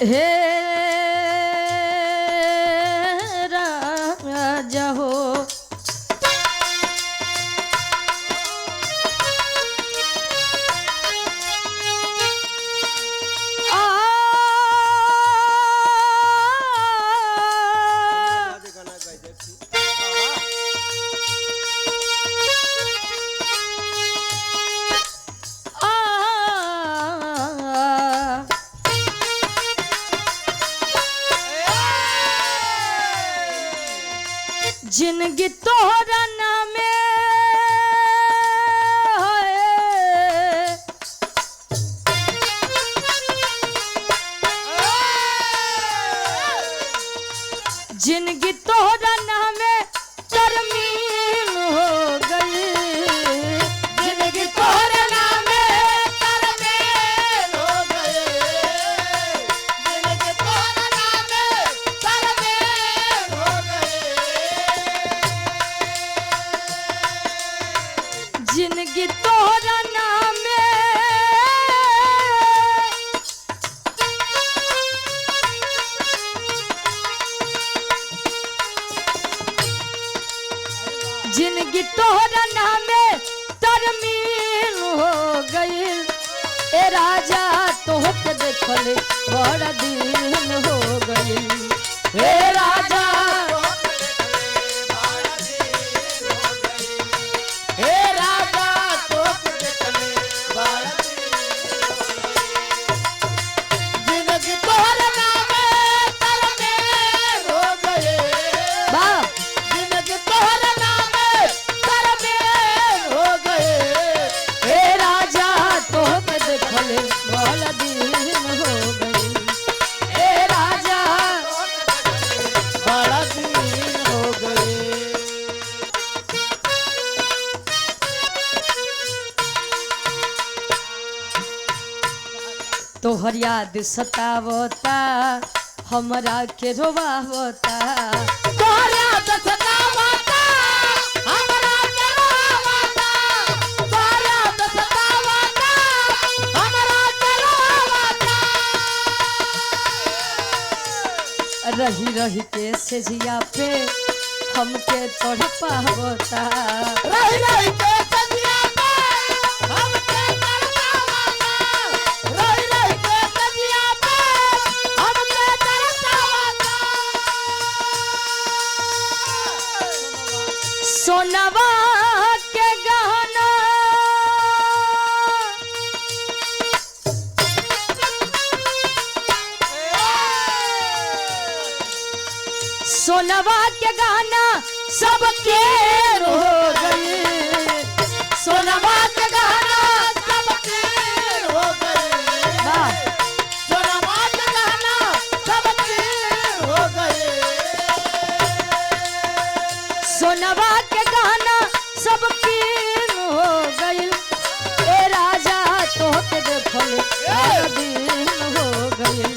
हे राजा हो जिंदगी तोहरा नामे जिंदगी तोहरा नामे तरमीम हो गई जिंदगी तोहरा नामे तरमीम हो गई जिंदगी तोहरा नामे तरमीम हो गई जिंदगी तोहरा नामे जिंदगी तोहरा नामे तरमीम हो गई ए राजा तोहके देखल बड़ा दिन हो गई हे राजा तोहर याद सतावता हमरा के रोवावता तोहर याद सतावता हमरा के रोवावता तोहर याद सतावता हमरा के रोवावता रही रही के सेजिया पे हमके तड़पावता रही रही के सेजिया पे हमके सोनवा के गहना सोनवा के गहना सबके हो गई सोनवा के गहना सबके हो गई सोनवा के गहना सबके हो गई सोनवा के गहना सबके हो गई ए राजा तोहके देखल दिन हो गई